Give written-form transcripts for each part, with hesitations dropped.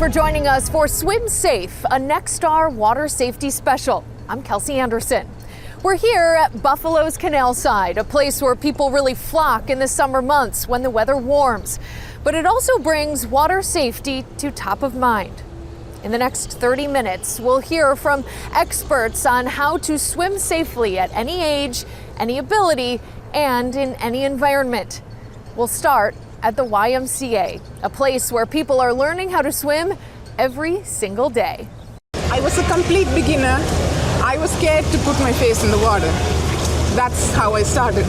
for joining us for Swim Safe, a Nexstar water safety special. I'm Kelsey Anderson. We're here at Buffalo's Canal Side, a place where people really flock in the summer months when the weather warms. But it also brings water safety to top of mind. In the next 30 minutes, we'll hear from experts on how to swim safely at any age, any ability, and in any environment. We'll start at the YMCA, a place where people are learning how to swim every single day. I was a complete beginner. I was scared to put my face in the water. That's how I started.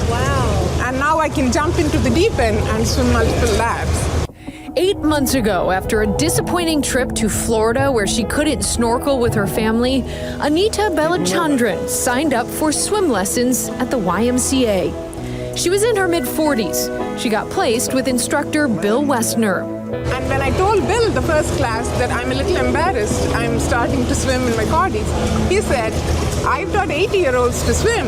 Wow. And now I can jump into the deep end and swim multiple laps. 8 months ago, after a disappointing trip to Florida where she couldn't snorkel with her family, Anita Belachandran signed up for swim lessons at the YMCA. She was in her mid-40s. She got placed with instructor Bill Westner. And when I told Bill the first class that I'm a little embarrassed, I'm starting to swim in my 40s, he said, I've taught 80-year-olds to swim.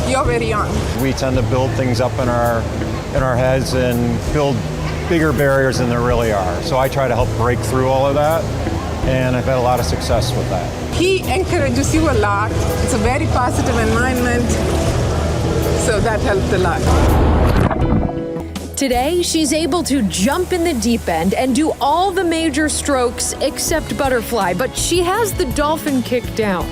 You're very young. We tend to build things up in our heads and build bigger barriers than there really are. So I try to help break through all of that, and I've had a lot of success with that. He encourages you a lot. It's a very positive environment. So that helped a lot. Today, she's able to jump in the deep end and do all the major strokes except butterfly, but she has the dolphin kick down.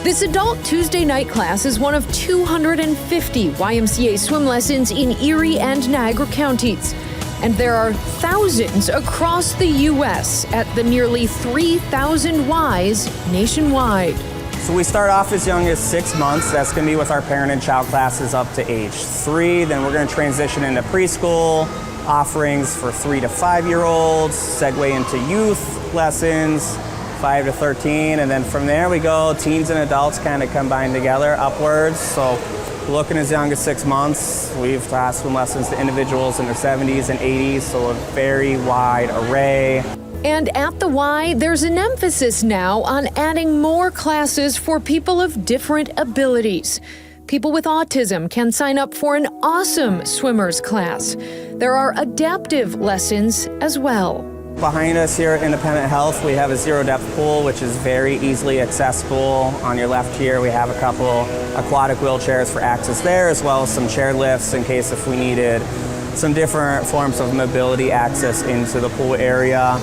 This adult Tuesday night class is one of 250 YMCA swim lessons in Erie and Niagara counties. And there are thousands across the U.S. at the nearly 3,000 Ys nationwide. So we start off as young as 6 months. That's going to be with our parent and child classes up to age 3. Then we're going to transition into preschool offerings for 3 to 5-year-olds, segue into youth lessons, 5 to 13. And then from there we go, teens and adults kind of combine together upwards. So looking as young as 6 months, we've taught swim lessons to individuals in their 70s and 80s, so a very wide array. And at the Y, there's an emphasis now on adding more classes for people of different abilities. People with autism can sign up for an awesome swimmers class. There are adaptive lessons as well. Behind us here at Independent Health, we have a zero-depth pool, which is very easily accessible. On your left here, we have a couple aquatic wheelchairs for access there, as well as some chair lifts in case if we needed some different forms of mobility access into the pool area.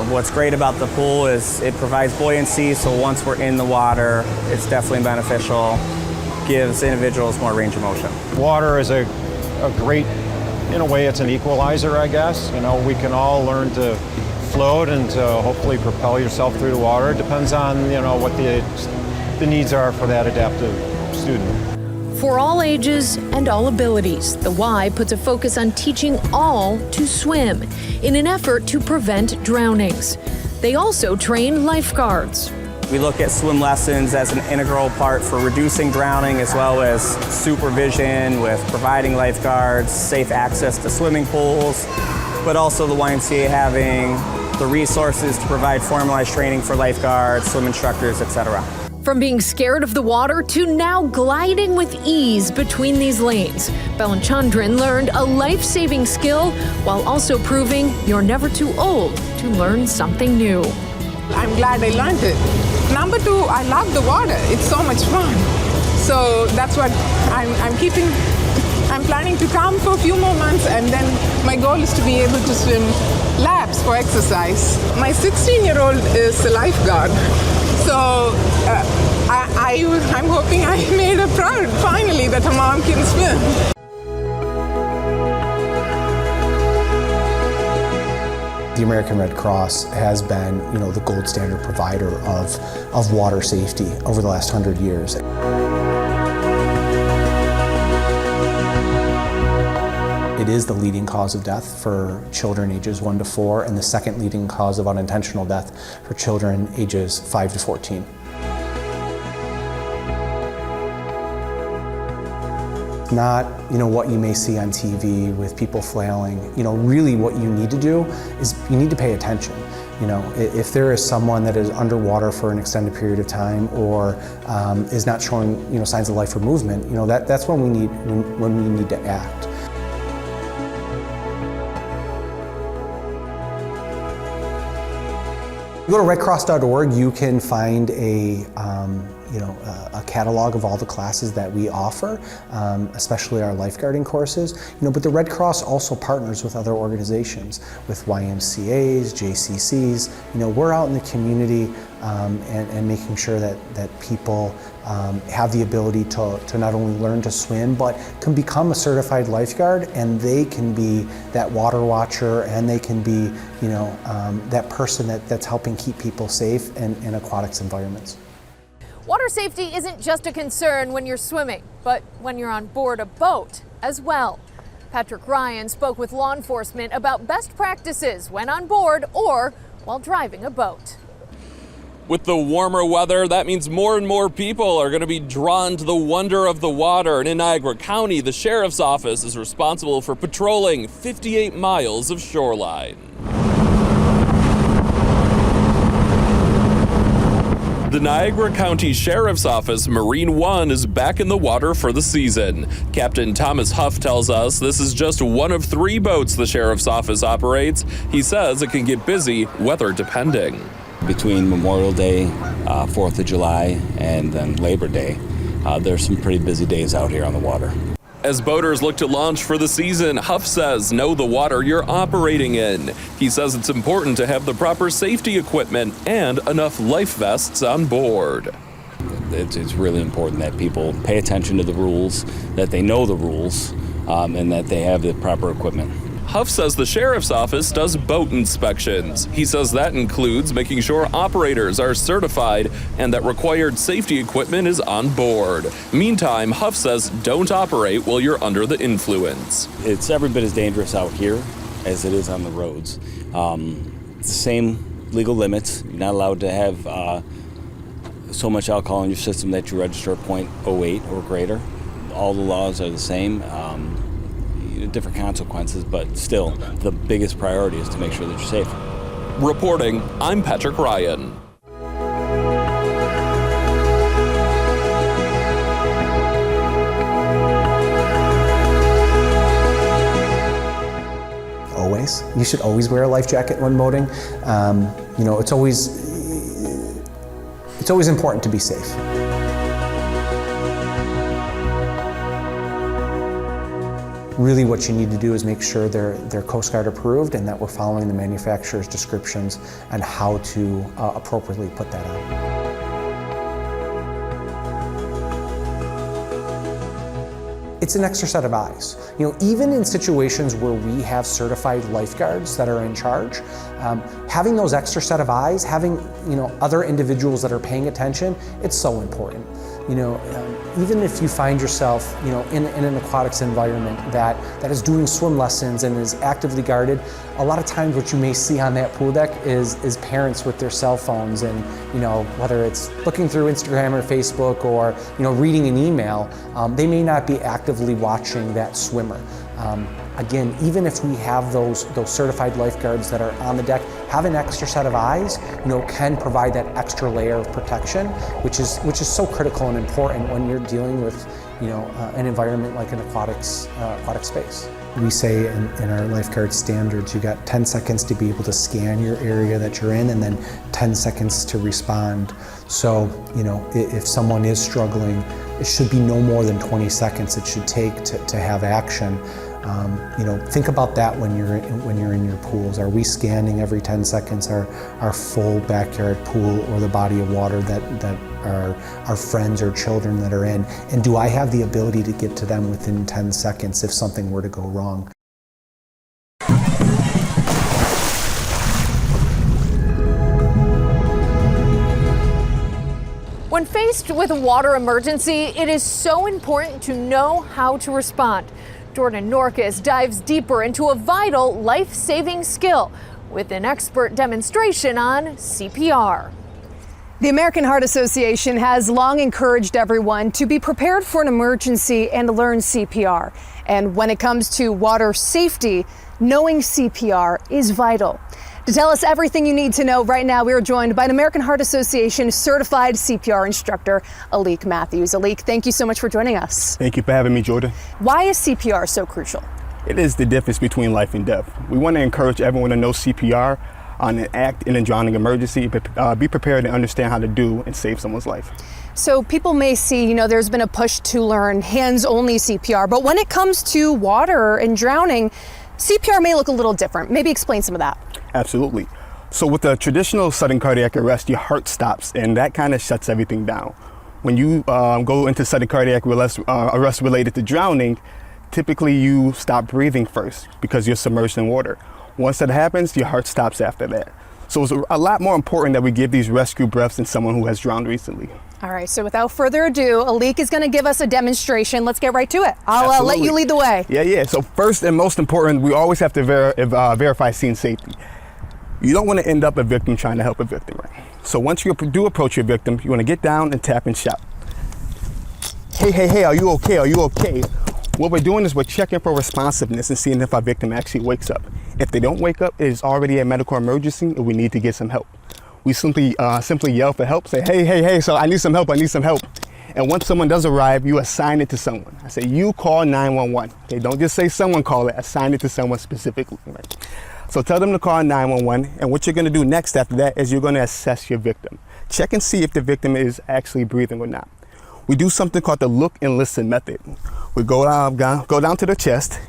What's great about the pool is it provides buoyancy, so once we're in the water, it's definitely beneficial, gives individuals more range of motion. Water is a great, in a way, it's an equalizer, I guess. You know, we can all learn to float and to hopefully propel yourself through the water. It depends on, you know, what the needs are for that adaptive student. For all ages and all abilities, the Y puts a focus on teaching all to swim in an effort to prevent drownings. They also train lifeguards. We look at swim lessons as an integral part for reducing drowning, as well as supervision with providing lifeguards, safe access to swimming pools, but also the YMCA having the resources to provide formalized training for lifeguards, swim instructors, etc. From being scared of the water to now gliding with ease between these lanes, Belachandran learned a life-saving skill while also proving you're never too old to learn something new. I'm glad I learned it. Number 2, I love the water. It's so much fun. So that's what I'm planning to come for a few more months, and then my goal is to be able to swim laps for exercise. My 16-year-old is a lifeguard. So I'm hoping I made her proud, finally, that her mom can swim. The American Red Cross has been, the gold standard provider of water safety over the last 100 years. It is the leading cause of death for children ages 1 to 4 and the second leading cause of unintentional death for children ages 5 to 14. Not, what you may see on TV with people flailing. Really what you need to do is you need to pay attention. If there is someone that is underwater for an extended period of time or is not showing, signs of life or movement, that's when we need to act. You go to redcross.org, you can find a catalog of all the classes that we offer, especially our lifeguarding courses. But the Red Cross also partners with other organizations, with YMCAs, JCCs. We're out in the community and making sure that people have the ability to not only learn to swim, but can become a certified lifeguard, and they can be that water watcher, and they can be, that person that's helping keep people safe in aquatics environments. Water safety isn't just a concern when you're swimming, but when you're on board a boat as well. Patrick Ryan spoke with law enforcement about best practices when on board or while driving a boat. With the warmer weather, that means more and more people are going to be drawn to the wonder of the water. And in Niagara County, the Sheriff's Office is responsible for patrolling 58 miles of shoreline. The Niagara County Sheriff's Office Marine One is back in the water for the season. Captain Thomas Huff tells us this is just one of 3 boats the Sheriff's Office operates. He says it can get busy, weather depending. Between Memorial Day, 4th of July, and then Labor Day, there's some pretty busy days out here on the water. As boaters look to launch for the season, Huff says know the water you're operating in. He says it's important to have the proper safety equipment and enough life vests on board. It's really important that people pay attention to the rules, that they know the rules, and that they have the proper equipment. Huff says the Sheriff's Office does boat inspections. He says that includes making sure operators are certified and that required safety equipment is on board. Meantime, Huff says don't operate while you're under the influence. It's every bit as dangerous out here as it is on the roads. It's the same legal limits. You're not allowed to have so much alcohol in your system that you register at 0.08 or greater. All the laws are the same. Different consequences, but still, the biggest priority is to make sure that you're safe. Reporting, I'm Patrick Ryan. Always. You should always wear a life jacket when boating. It's always important to be safe. Really what you need to do is make sure they're Coast Guard approved and that we're following the manufacturer's descriptions on how to appropriately put that on. It's an extra set of eyes. Even in situations where we have certified lifeguards that are in charge, having those extra set of eyes, having other individuals that are paying attention, it's so important. Even if you find yourself, in an aquatics environment that is doing swim lessons and is actively guarded, a lot of times what you may see on that pool deck is parents with their cell phones and, whether it's looking through Instagram or Facebook or, reading an email, they may not be actively watching that swimmer. Again, even if we have those certified lifeguards that are on the deck, have an extra set of eyes, can provide that extra layer of protection, which is so critical and important when you're dealing with, an environment like an aquatic space. We say in our lifeguard standards, you got 10 seconds to be able to scan your area that you're in, and then 10 seconds to respond. So, if someone is struggling, it should be no more than 20 seconds it should take to have action. Think about that when you're in your pools. Are we scanning every 10 seconds our full backyard pool or the body of water that our friends or children that are in? And do I have the ability to get to them within 10 seconds if something were to go wrong? When faced with a water emergency, it is so important to know how to respond. Jordan Norcus dives deeper into a vital life-saving skill with an expert demonstration on CPR. The American Heart Association has long encouraged everyone to be prepared for an emergency and learn CPR. And when it comes to water safety, knowing CPR is vital. To tell us everything you need to know right now, we are joined by an American Heart Association certified CPR instructor, Alik Matthews. Alik, thank you so much for joining us. Thank you for having me, Jordan. Why is CPR so crucial? It is the difference between life and death. We want to encourage everyone to know CPR. on an act in a drowning emergency, be prepared and understand how to do and save someone's life. So people may see, there's been a push to learn hands-only CPR, but when it comes to water and drowning, CPR may look a little different. Maybe explain some of that. Absolutely. So with the traditional sudden cardiac arrest, your heart stops, and that kind of shuts everything down. When you go into sudden cardiac arrest related to drowning, typically you stop breathing first because you're submerged in water. Once that happens, your heart stops after that. So it's a lot more important that we give these rescue breaths than someone who has drowned recently. All right, so without further ado, Alik is going to give us a demonstration. Let's get right to it. I'll let you lead the way. Yeah. So first and most important, we always have to verify scene safety. You don't want to end up a victim trying to help a victim, right? So once you do approach your victim, you want to get down and tap and shout. Hey, are you okay? Are you okay? What we're doing is we're checking for responsiveness and seeing if our victim actually wakes up. If they don't wake up, it is already a medical emergency and we need to get some help. We simply yell for help, say, hey, so I need some help. And once someone does arrive, you assign it to someone. I say, you call 911. Okay, don't just say someone call it, assign it to someone specifically, right? So tell them to call 911, and what you're gonna do next after that is you're gonna assess your victim. Check and see if the victim is actually breathing or not. We do something called the look and listen method. We go down to the chest,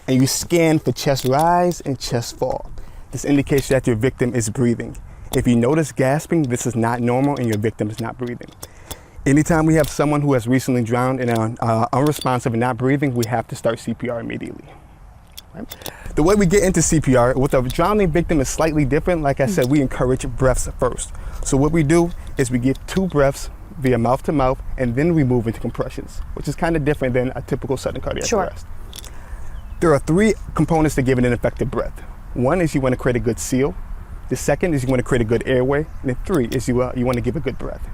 and you scan for chest rise and chest fall. This indicates that your victim is breathing. If you notice gasping, this is not normal and your victim is not breathing. Anytime we have someone who has recently drowned and are unresponsive and not breathing, we have to start CPR immediately. Right? The way we get into CPR with a drowning victim is slightly different. Like I said, we encourage breaths first. So what we do is we give 2 breaths via mouth to mouth, and then we move into compressions, which is kind of different than a typical sudden cardiac arrest. There are 3 components to giving an effective breath. One is you want to create a good seal. The second is you want to create a good airway. And the 3 is you want to give a good breath.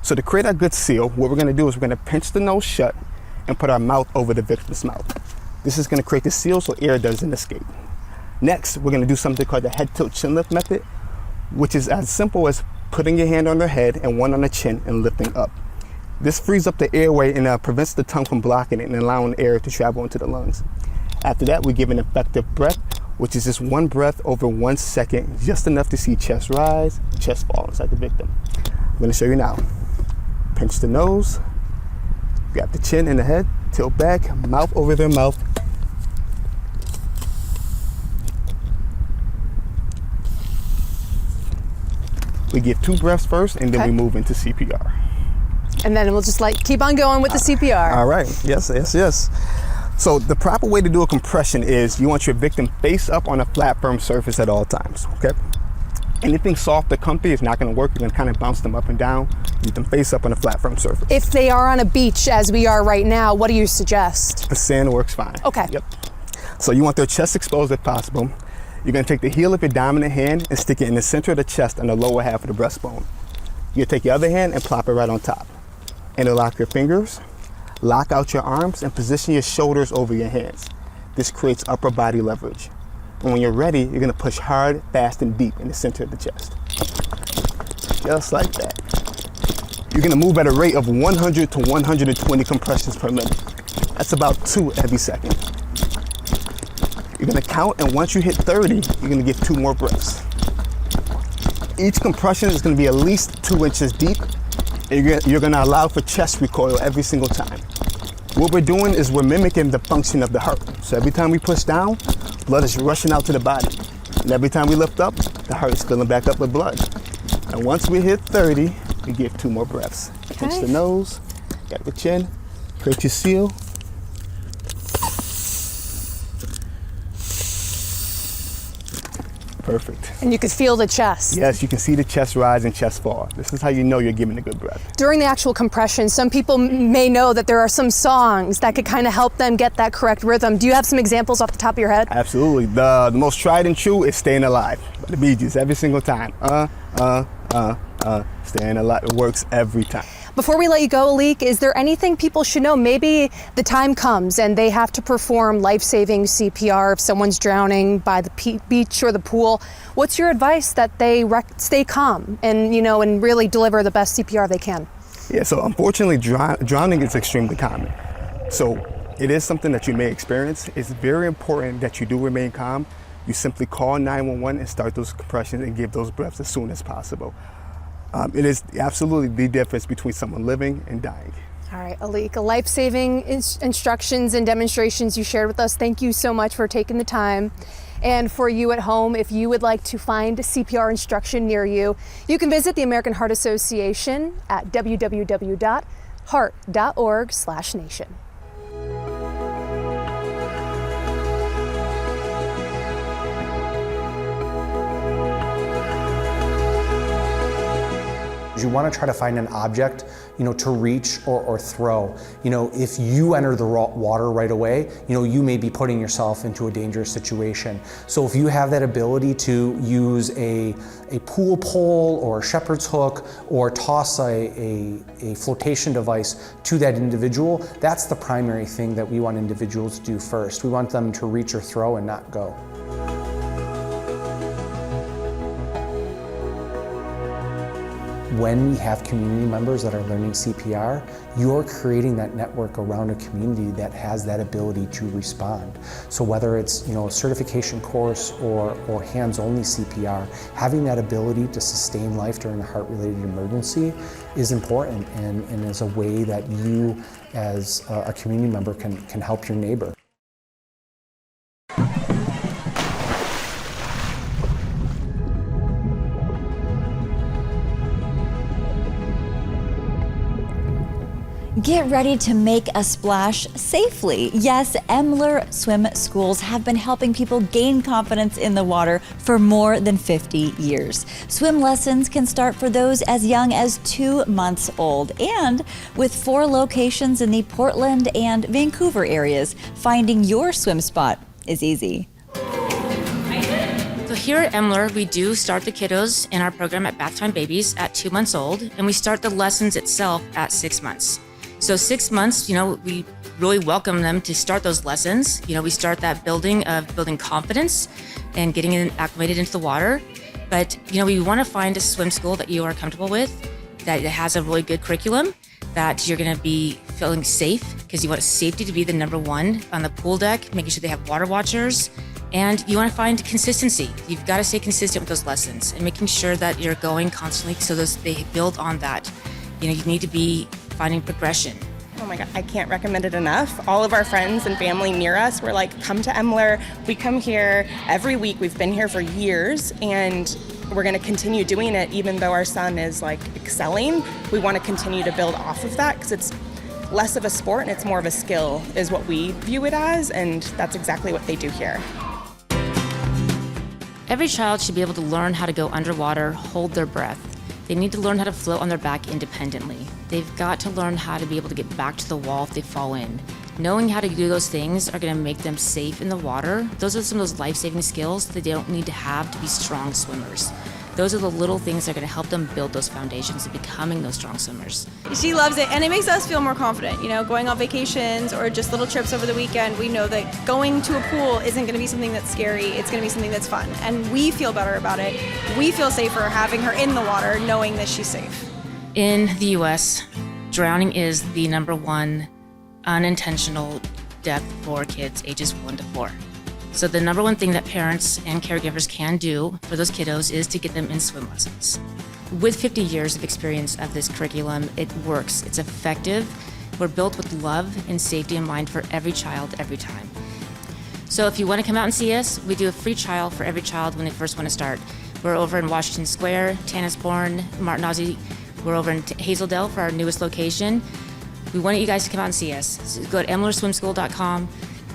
So to create a good seal, what we're going to do is we're going to pinch the nose shut and put our mouth over the victim's mouth. This is going to create the seal so air doesn't escape. Next, we're going to do something called the head tilt chin lift method, which is as simple as putting your hand on their head and one on the chin and lifting up. This frees up the airway and prevents the tongue from blocking it and allowing air to travel into the lungs. After that, we give an effective breath, which is just 1 breath over 1 second, just enough to see chest rise, chest fall inside the victim. I'm going to show you now. Pinch the nose, grab the chin and the head, tilt back, mouth over their mouth. We give 2 breaths first, and then we move into CPR. And then we'll just keep on going with the CPR. All right, yes. So the proper way to do a compression is you want your victim face up on a flat, firm surface at all times, okay? Anything soft or comfy is not gonna work. You're gonna kind of bounce them up and down. Get them face up on a flat, firm surface. If they are on a beach, as we are right now, what do you suggest? The sand works fine. Okay. Yep. So you want their chest exposed if possible. You're gonna take the heel of your dominant hand and stick it in the center of the chest on the lower half of the breastbone. You take your other hand and plop it right on top. Interlock your fingers, lock out your arms, and position your shoulders over your hands. This creates upper body leverage. And when you're ready, you're gonna push hard, fast, and deep in the center of the chest. Just like that. You're gonna move at a rate of 100 to 120 compressions per minute. That's about 2 every second. You're gonna count, and once you hit 30, you're gonna give 2 more breaths. Each compression is gonna be at least 2 inches deep, and you're gonna allow for chest recoil every single time. What we're doing is we're mimicking the function of the heart. So every time we push down, blood is rushing out to the body. And every time we lift up, the heart is filling back up with blood. And once we hit 30, we give 2 more breaths. Pinch the nose, get the chin, create your seal. Perfect. And you could feel the chest. Yes, you can see the chest rise and chest fall. This is how you know you're giving a good breath. During the actual compression, some people may know that there are some songs that could kind of help them get that correct rhythm. Do you have some examples off the top of your head? Absolutely. The most tried and true is Staying Alive by the Bee Gees every single time. Staying Alive. It works every time. Before we let you go, Alik, is there anything people should know? Maybe the time comes and they have to perform life-saving CPR if someone's drowning by the beach or the pool. What's your advice that they stay calm and, and really deliver the best CPR they can? Yeah, so unfortunately, drowning is extremely common. So it is something that you may experience. It's very important that you do remain calm. you simply call 911 and start those compressions and give those breaths as soon as possible. It is absolutely the difference between someone living and dying. All right, Alik, life-saving instructions and demonstrations you shared with us. Thank you so much for taking the time. And for you at home, if you would like to find CPR instruction near you, you can visit the American Heart Association at www.heart.org/nation. You want to try to find an object, to reach or throw. If you enter the water right away, you may be putting yourself into a dangerous situation. So if you have that ability to use a pool pole or a shepherd's hook or toss a flotation device to that individual, that's the primary thing that we want individuals to do first. We want them to reach or throw and not go. When we have community members that are learning CPR, you're creating that network around a community that has that ability to respond. So whether it's a certification course or hands-only CPR, having that ability to sustain life during a heart-related emergency is important and is a way that you as a community member can help your neighbor. Get ready to make a splash safely. Yes, Emler swim schools have been helping people gain confidence in the water for more than 50 years. Swim lessons can start for those as young as 2 months old. And with 4 locations in the Portland and Vancouver areas, finding your swim spot is easy. So here at Emler, we do start the kiddos in our program at Bath Time Babies at 2 months old, and we start the lessons itself at 6 months. So 6 months, we really welcome them to start those lessons. We start that building confidence and getting acclimated into the water. But, we want to find a swim school that you are comfortable with, that has a really good curriculum, that you're going to be feeling safe, because you want safety to be the number one on the pool deck, making sure they have water watchers. And you want to find consistency. You've got to stay consistent with those lessons and making sure that you're going constantly so they build on that. You need to be finding progression. Oh my God, I can't recommend it enough. All of our friends and family near us were like, come to Emler. We come here every week. We've been here for years, and we're going to continue doing it even though our son is excelling. We want to continue to build off of that because it's less of a sport and it's more of a skill is what we view it as, and that's exactly what they do here. Every child should be able to learn how to go underwater, hold their breath. They need to learn how to float on their back independently. They've got to learn how to be able to get back to the wall if they fall in. Knowing how to do those things are going to make them safe in the water. Those are some of those life-saving skills that they don't need to have to be strong swimmers. Those are the little things that are going to help them build those foundations of becoming those strong swimmers. She loves it, and it makes us feel more confident. Going on vacations or just little trips over the weekend, we know that going to a pool isn't going to be something that's scary. It's going to be something that's fun, and we feel better about it. We feel safer having her in the water, knowing that she's safe. In the U.S., drowning is the number one unintentional death for kids ages 1 to 4. So the number one thing that parents and caregivers can do for those kiddos is to get them in swim lessons. With 50 years of experience of this curriculum, it works, it's effective. We're built with love and safety in mind for every child, every time. So if you want to come out and see us, we do a free trial for every child when they first want to start. We're over in Washington Square, Tanasbourne, Martin Ozzie. We're over in Hazeldale for our newest location. We want you guys to come out and see us. So go to emlerswimschool.com,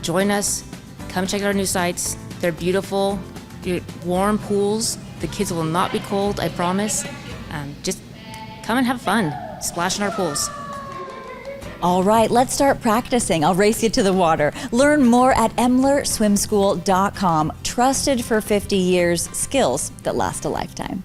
join us. Come check out our new sites. They're beautiful, warm pools. The kids will not be cold, I promise. Just come and have fun. Splash in our pools. All right, let's start practicing. I'll race you to the water. Learn more at emlerswimschool.com. Trusted for 50 years, skills that last a lifetime.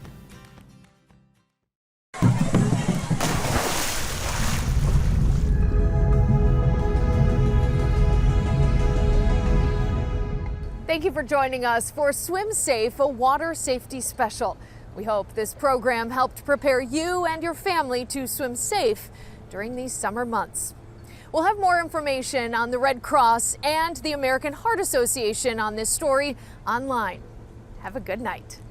Thank you for joining us for Swim Safe, a water safety special. We hope this program helped prepare you and your family to swim safe during these summer months. We'll have more information on the Red Cross and the American Heart Association on this story online. Have a good night.